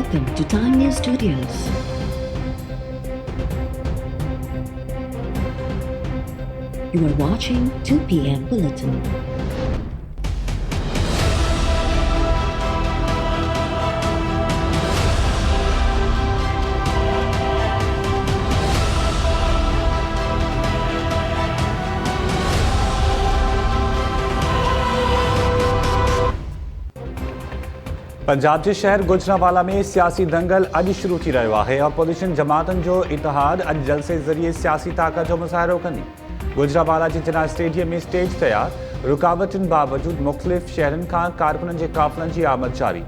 Welcome to Time News Studios. You are watching 2 p.m. Bulletin. Punjab के शहर गुजरावाला में सियासी दंगल अज शुरू थी रहियो आहे। अपोजिशन जमातन जो इतिहाद अज जलसे ज़रिए सियासी ताकत जो मुज़ाहिरो कंदी। गुजरावाला के जिना स्टेडियम में स्टेज तैयार, रुकावटन बावजूद मुख्तलिफ शहरन का कारकुनन के काफ़िलन की आमद जारी।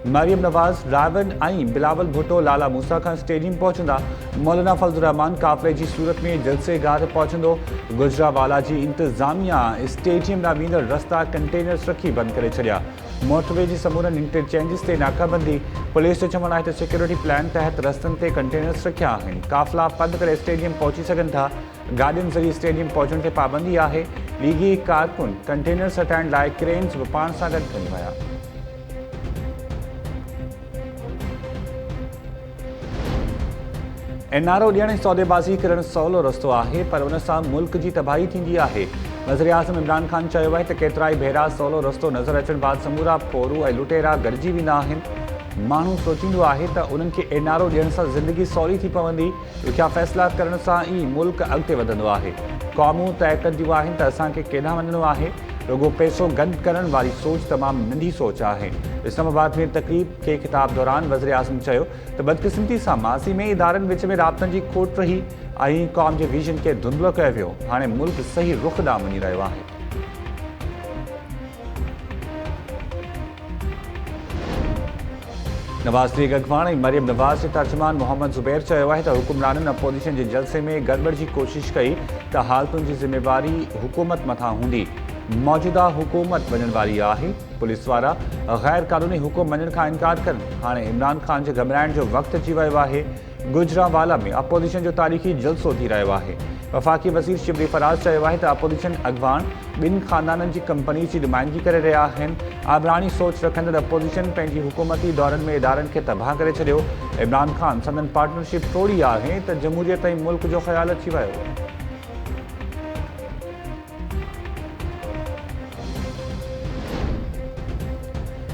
मरियम नवाज, रावण ऐं बिलावल भुट्टो लाला मूसा का स्टेडियम पहुंचंदा। मौलाना फजल रहमान काफ़िले की सूरत में जलसे गाह ते पहुंचंदो। गुजरावाला की इंतजामिया स्टेडियम ॾांहुं वेंदड़ रस्ता कंटेनर्स रखी बंद करे छॾिया। मोटरवे की समूरन इंटरचेंजिस से नाकाबंदी। पुलिस जो चवण है सिक्योरिटी प्लान तहत रस्तन से कंटेनर्स रखिया आहिनि। काफ़िला पंध करे स्टेडियम पहुंची सघन था। गाड़ियुनि ज़रिए स्टेडियम पहुंचण ते पाबंदी है। लीगी कारकुन कंटेनर्स हटाइण लाइ क्रेन्स भी पाण सां गॾु खणी विया। एनआरओ ॾियण सौदेबाज़ी करण सवलो रस्तो है, पर उन सां मुल्क की तबाही थींदी आहे। वज़ीर आज़म इमरान ख़ान चयो आहे त केतिराई भेरा सवलो रस्तो नज़र अचण बाद समूरा पोरू ऐं लुटेरा गॾिजी वेंदा आहिनि। माण्हू सोचींदो आहे त उन्हनि खे एनआरओ ॾियण सां ज़िंदगी सवली थी पवंदी। ॾुखिया फ़ैसिला करण सां ई मुल्क अॻिते वधंदो आहे। क़ौमूं तय कंदियूं आहिनि त असांखे केॾांहुं वञिणो आहे। रुगो पैसो गॾु करण वारी सोच तमामु नंढी सोच आहे। इस्लामाबाद में तकरीब के खिताब दौरान वज़ीर आज़म चयो त बदकिस्मती सां माज़ी में इदारनि विच में राब्तनि जी खोट रही ऐं क़ौम जे विजन खे धुंधलो कयो वियो। हाणे मुल्क सही रुख ॾांहुं वञी रहियो आहे। नवाज़ लीग अगवान ऐं मरियम नवाज़ के तर्जुमान मोहम्मद ज़ुबैर चयो आहे त हुकुमराननि अपोजिशन जे जलसे में गड़बड़ की कोशिश कई त हालतुनि जी ज़िम्मेवारी हुकूमत मथां हूंदी। मौजूदा हुकूमत वञण वारी आहे। पुलिस वारा गैर कानूनी हुकुम मञण खां इनकार कनि। हाणे इमरान ख़ान जे घबराइण जो वक़्तु अची वियो आहे। गुजरावाला में अपोजिशन जो तारीख़ी जलसो थी रहियो आहे। वफ़ाक़ी वज़ीर शिबली फराज चयो आहे त अपोजिशन अगवान ॿिनि ख़ानदाननि जी कंपनी की नुमाइंदगी करे रहिया आहिनि। आबरानी सोच रखंदड़ अपोजिशन पंहिंजी हुकूमती दौरनि में इदारनि खे तबाह करे छॾियो। इमरान ख़ान संदन पार्टनरशिप तोड़ी आहे त जमहूरियत ऐं मुल्क जो ख़्यालु अची वियो।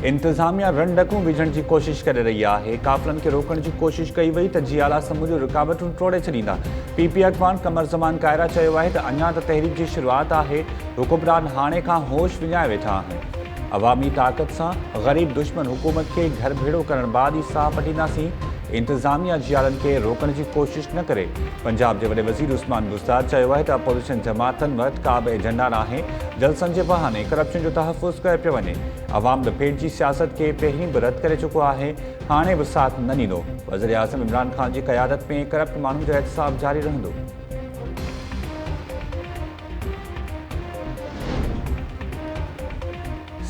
इंतजामिया रंडकूं विझण की कोशिश करे रही है। काफ़िलन के रोकण की कोशिश कई वही तो जियाला समूरियूं रुकावटूं टोड़े छॾींदा। पीपी अगवान कमर ज़मान कायरा चयो आहे त अञा त तहरीक की शुरुआत है। हुकुमरान हाणे खां होश विञाए वेठा आहिनि। अवामी ताक़त सां ग़रीब दुश्मन हुकूमत के घर भेड़ो करण बाद ही साह पटींदासीं। इंतजामिया जियालनि के रोकण की कोशिश न करे। पंजाब के वॾे वज़ीर उस्मान बुज़दार चयो आहे त अपोजिशन जमातन वटि का बि एजेंडा नाहे। जलसन के बहाने करप्शन जो तहफ़ुज़ कयो पियो वञे। अवाम लपेट की सियासत के पहिरीं भी रद्द करे चुको है। हाणे भी साथ न ॾींदो। वज़ीर आज़म इमरान ख़ान की क़यादत में करप्ट माण्हुनि जो एहतसाब जारी रहंदो।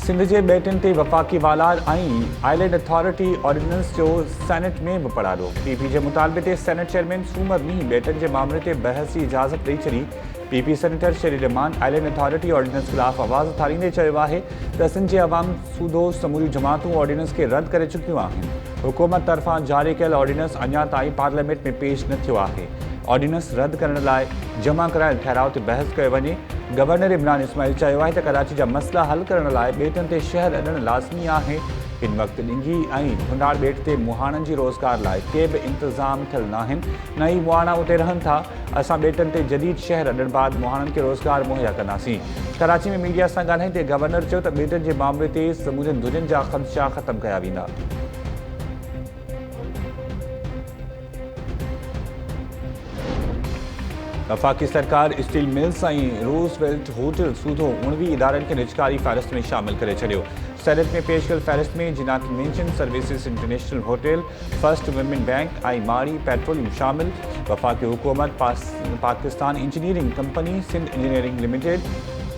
सिंध के बेटन ते वफ़ाक़ी वालार ऐं आइलैंड अथॉरिटी ऑर्डिनेंस जो सेनेट में भी पड़ारो। पीपी के मुतालबे ते सेनेट चेयरमैन सूमर ॾींहुं बेटन के मामले ते बहस की इजाज़त ॾेई छॾी। पीपी सेनेटर शेरी रहमान आइलैंड अथॉरिटी ऑर्डिनेंस खिलाफ आवाज़ उथारींदे चयो आहे त सिंध जे अवाम सूदो समूरी जमातूं ऑर्डिनेंस के रद्द करे चुकियूं आहिनि। हुकूमत तरफ़ां जारी कयल ऑर्डिनेंस अञा ताईं पार्लियामेंट में पेश न थियो आहे। ऑर्डिनेंस रद्द करण लाइ जमा करायल ठहराव ते बहस कयो वञे। गवर्नर इमरान इस्माइल चयो आहे त कराची जा मसइला हल करण लाइ ॿेटनि ते शहर अॾणु लाज़मी आहे। हिन वक़्तु ॾिंगी ऐं भुनाड़ ॿेट ते मुहाणनि जी रोज़गार लाइ के बि इंतज़ाम थियल नाहिनि। न ई मुहाणा उते रहनि था। असां ॿेटनि ते जदीद शहर अॾण बाद मुहाणनि खे रोज़गार मुहैया कंदासीं। कराची में मीडिया सां ॻाल्हाईंदे गवर्नर चयो त ॿेटनि जे मामले ते समूरे दुनियनि जा ख़दशा ख़तमु कया वेंदा। वफ़ाक़ी सरकार स्टील मिल्स ऐं रूज़वेल्ट होटल सूदो 19 इदारनि खे निजकारी फ़हरिस्त में शामिल करे छॾियो। सेनेट में पेश कयल फ़हरिस्त में जिनात मेंशन services international hotel, first women bank ऐं माड़ी पेट्रोलियम शामिल। वफ़ाक़ी हुकूमत Pakistan engineering company, Sindh engineering limited,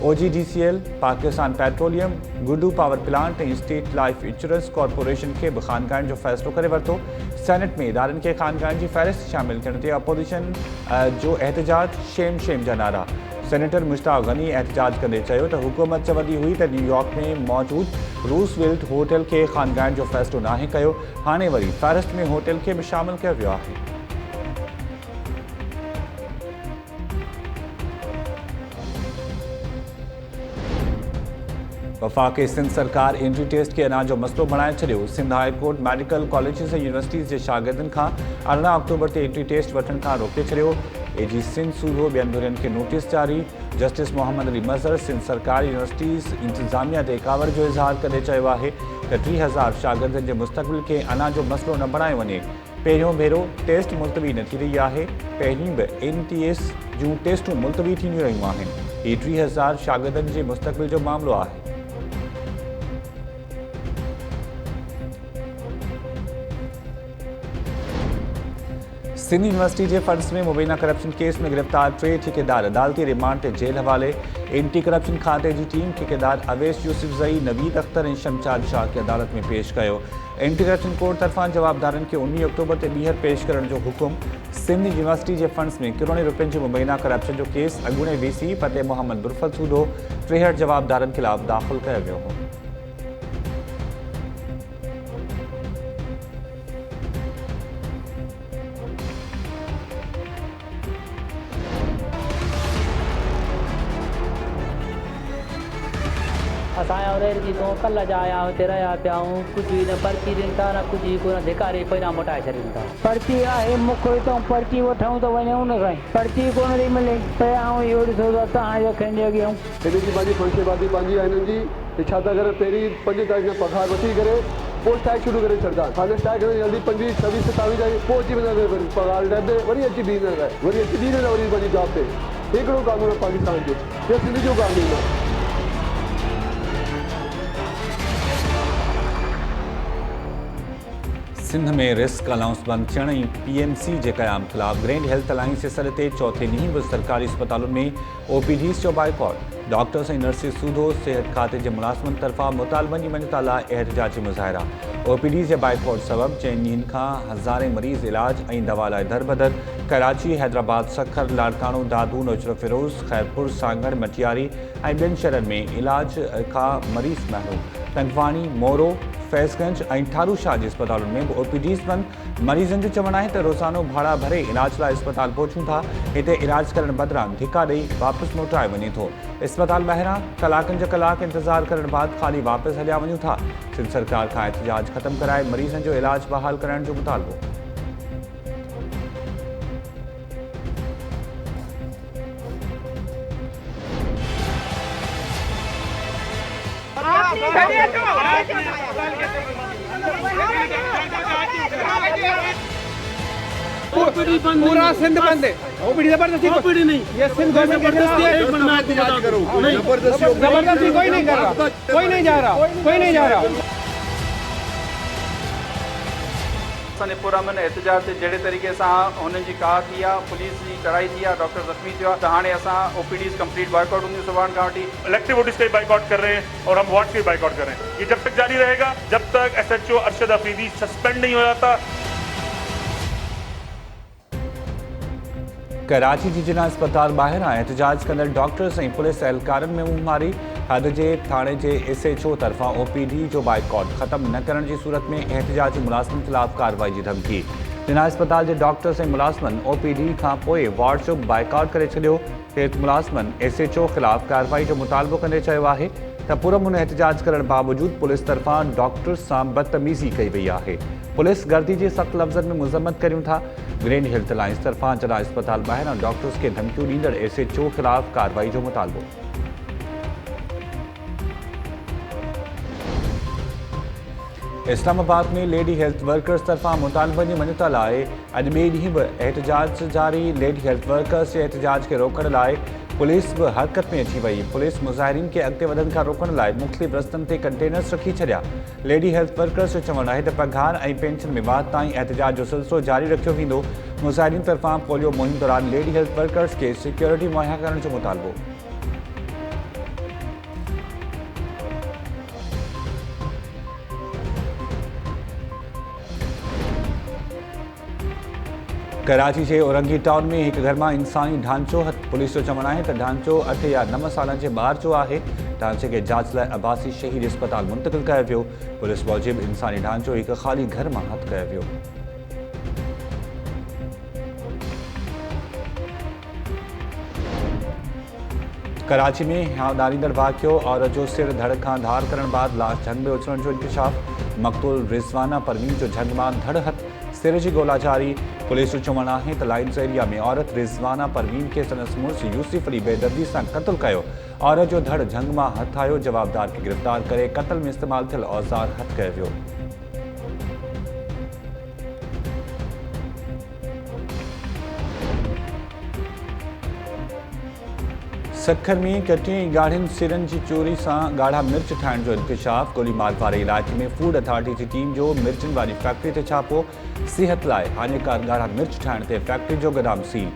OGDCL, Pakistan petroleum, Guddu power plant ऐं स्टेट लाइफ इंश्योरेंस कॉर्पोरेशन के भी खानगाहिण जो फ़ैसिलो करे वरितो। सेनेट में इदारनि के खानगाहिण की फ़हरिस्त शामिल थियण ते अपोजिशन जो एहतजाज शेम जा नारा। सेनेटर मुश्ताक गनी एहतजाज कंदे चयो त हुकूमत चवंदी हुई त न्यूयॉर्क में मौजूद रूसवेल्ट होटल के ख़ानगान जो फ़ैसिलो नाहे कयो, हाणे वरी फ़हरिस्त में होटल के भी शामिल किया वियो आहे। वफ़ाक़ी सिंध सरकार एंट्री टेस्ट के अना जो मसलो बणाए छॾियो। Sindh high court medical colleges ऐं यूनिवर्सिटीज़ जे शागिर्दनि खां 18 अक्टूबर ते एंट्री टेस्ट वठण खां रोके छॾियो। एजी सिंध सूबो ॿियनि धुरियुनि खे नोटिस जारी। जस्टिस मोहम्मद अली मज़हर सिंध सरकार यूनिवर्सिटीज़ इंतज़ामिया ते कावर जो इज़हार कंदे चयो आहे त 30,000 शागिर्दनि जे मुस्तक़बिल खे अना जो मसलो न बणायो वञे। पहिरियों भेरो टेस्ट मुलतवी न थी रही आहे। पहिरीं बि NTS जूं टेस्टूं मुलतवी थींदियूं रहियूं आहिनि। हीउ 30,000 शागिर्दनि जे मुस्तक़बिल जो मामिलो आहे। सिंध यूनिवर्सिटी के फंड्स में मुबैना करप्शन केस में गिरफ्तार 3 ठेकेदार अदालती रिमांड ते जेल हवाले। एंटी करप्शन खाते की टीम ठेकेदार अवैस यूसुफज़ई, नवीद अख्तर और शमशाद शाह की अदालत में पेश किया। एंटी करप्शन कोर्ट तरफा जवाबदारन के 19 अक्टूबर से ॿीहर पेश करण जो हुकुम। सिंध यूनिवर्सिटी के फंड्स में करोड़े रुपयन की मुबैना करप्शन जो केस अॻूणे VC फतेह मोहम्मद बुरफल सूदो 63 जवाबदारन खिलाफ दाख़िल किया वियो हो। असांजा रेर जी तो कल्ह जा आया हुते रहिया पिया आहियूं। कुझु बि न पर्ची ॾियनि था न कुझु बि कोन धिकारे पहिरियां मोटाए छॾीनि था। पर्ची आहे मूंखे हितां पर्ची वठूं त वञूं न साईं, पर्ची कोन थी मिले। पिया आहियूं इहो ॾिसो त तव्हांजे अखियुनि जे अॻियां। हिन जी पंहिंजी फ़ंक्शनबाज़ी पंहिंजी आहे हिननि जी। छा था करनि, पहिरीं 5 तारीख़ में पघार वठी करे पोइ स्ट्राइक शुरू करे छॾंदा। हाणे स्ट्राइक जल्दी 25, 26, 27 तारीख़ पोइ अची वेंदा। पघार ॾे वरी अची बीहंदा, वरी अची बीहंदा, वरी पंहिंजी जॉब ते। हिकिड़ो कानून आहे पाकिस्तान जो, इहो सिंध जो कानून आहे। सिंध में रिस्क अलाउंस बंद थियण ऐं PMC के क़याम खिलाफ ग्रैंड हेल्थ अलायंस जे सॾ ते चौथे ॾींहुं बि सरकारी अस्पतालों में OPDs जो बाइकॉट। डॉक्टर्स ऐं नर्सिस सूदो सेहत खाते के मुलाज़िमनि तरफ़ां मुतालबनि जी मञता लाइ एहतजाजी मुज़ाहिरा। OPDs जे बाइकॉट सबब 4 ॾींहनि खां हज़ारे मरीज़ इलाज ऐं दवा लाइ दर बदर। कराची, हैदराबाद, सखर, लाड़काणो, दादू, नौचर फिरोज़, खैरपुर, सांगड़, मटियारी ऐं ॿियनि शहरनि में इलाज खां मरीज़ महरूम। टंगवाणी, मोरो, फैज़गंज और ठारू शाह के अस्पतालों में OPDs बंद। मरीजन जो चवण है रोज़ानो भाड़ा भरे इलाज लाइ अस्पताल पहुँचूं था। इतने इलाज करण बदरां धिका ॾेई वापस मोटाए वञे थो। अस्पताल ॿाहिरां कलाकनि जा कलाक इंतजार करण बाद खाली वापस हलिया वञूं था। सिंध सरकार का एहतजाज खत्म कराए मरीजन जो इलाज बहाल करण जो मुतालबो। पूरा सिंध बंद है। ओपीडी जबरदस्ती ओपीडी नहीं, ये सिंध गवर्नमेंट जबरदस्ती है। जबरदस्ती कोई नहीं कर रहा, कोई नहीं जा रहा, कोई नहीं जा रहा। असांजे पुरअमन एहतजाज से जहिड़े तरीक़े सां हुननि जी कार थी आहे, पुलिस जी चढ़ाई थी आहे, डॉक्टर ज़ख्मी थियो आहे, त हाणे असां OPDs कंप्लीट बाइकआउट हूंदियूं सुभाणे खां वठी। इलेक्टिव बॉडीज का बाइकआउट कर रहे हैं और हम वार्ड के बाइकआउट कर रहे हैं। ये जब तक जारी रहेगा जब तक SHO अरशद अफरीदी सस्पेंड नहीं हो जाता। कराची जी जिना अस्पताल ॿाहिरां एहतजाज कंदड़ डॉक्टर्स ऐं पुलिस एहलकारनि में मुंहुं मारी। हद जे थाणे जे SHO तरफ़ां OPD जो बाइकॉट ख़त्म न करण जी सूरत में एहतजाजी मुलाज़िमनि खिलाफ़ कार्रवाई जी धमकी। जिना अस्पताल जे डॉक्टर्स ऐं मुलाज़िमनि OPD खां पोइ वार्ड जो बाइकआउट करे छॾियो। हेठि मुलाज़िमनि SHO खिलाफ़ कार्रवाई जो मुतालबो कंदे चयो आहे त पुरअमन एहतजाज करण बावजूदि पुलिस तरफ़ां डॉक्टर्स सां बदतमीज़ी कई वई आहे। पुलिस गर्दी जी सख़्त लफ़्ज़नि में मुज़म्मत करियूं था। ग्रैंड हेल्थ अलायंस तरफ़ां जना अस्पताल ॿाहिरां डॉक्टर्स के धमकियूं ॾींदड़ SHO खिलाफ़ कार्रवाई जो मुतालबो। इस्लामाबाद में लेडी हेल्थ वर्कर्स तरफ़ां मुतालबनि जी मञता लाइ अॼु ॿिए ॾींहुं बि एहतजाज जारी। लेडी हेल्थ वर्कर्स जे एहतजाज खे रोकण लाइ पुलिस बि हरकत में अची वई। पुलिस मुज़ाहिरीन खे अॻिते वधण खां रोकण लाइ मुख़्तलिफ़ रस्तनि ते कंटेनर्स रखी छॾिया। लेडी हेल्थ वर्कर्स जो चवणु आहे त पघार ऐं पेंशन में वाध ताईं एहतजाज जो सिलसिलो जारी रखियो वेंदो। मुज़ाहिरीन तरफ़ां पोलियो मुहिम दौरान लेडी हेल्थ वर्कर्स खे सिक्योरिटी मुहैया करण जो मुतालबो। कराची के औरंगी टाउन में एक घर में इंसानी ढांचो पुलिस जो चवण है तो ढांचो 8 या 9 साल के ॿार जो है। ढांचे के जांच लाइ अब्बासी शहीद अस्पताल मुंतकिल कयो वियो। पुलिस मूजिब इंसानी ढांचो हिकु ख़ाली घर मां हथ कयो वियो। कराची में दानीदड़ वाक़ियो औरत जो सिर धड़ खां धार करण बाद लाश झंग में उछलण जो इंकशाफ। मक़तूल रिज़वाना परवीन जो झंग मां धड़ हथ सिर जी ॻोल्हा जारी। पुलिस जो चवणु आहे त लाइन्स एरिया में औरत रिज़वाना परवीन खे संदसि मुड़ुस यूसुफ अली बेदर्दी सां क़त्ल कयो। औरत जो धड़ झंग मां हथ आयो। जवाबदार खे गिरफ़्तार करे क़त्ल में इस्तेमाल थियल औज़ार हथ कयो वियो। सखर में कटे गाढ़ियुनि सिरनि जी चोरी सां ॻाढ़ा मिर्च ठाहिण जो इंकशाफ। गोलीमार वारे इलाइक़े में फूड अथॉरिटी जी टीम जो मिर्चनि वारी फैक्ट्री ते छापो। सिहत लाइ हानिकार ॻाढ़ा मिर्च ठाहिण ते फैक्ट्री जो गोदाम सील।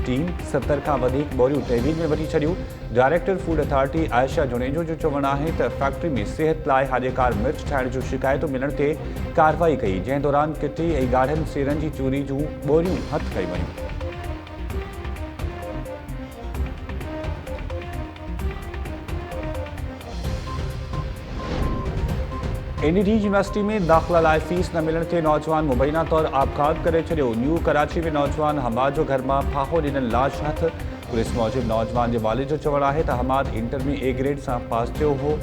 टीम 70 खां वधीक बोरियूं तहवील में वठी छॾियूं। Director food authority Ayesha Junejo जो चवणु आहे त फैक्ट्री में सिहत लाइ हानिकार मिर्च ठाहिण जूं शिकायतूं मिलण ते कार्रवाई कई, जंहिं दौरान किटी ऐं ॻाढ़नि सिरनि जी चोरी जूं बोरियूं हथ कयूं वयूं। एनडीटी यूनिवर्सिटी में दाख़िला लाइ फीस न मिलण ते नौजवान मुबैना तौर आपघात करे छॾियो। न्यू कराची में नौजवान हमाद जो घर मां फाहो ॾिनल लाश हथ। पुलिस मूजिब नौजवान जे वालिद जो चवणु आहे त हमाद इंटर में ए ग्रेड सां पास थियो हो।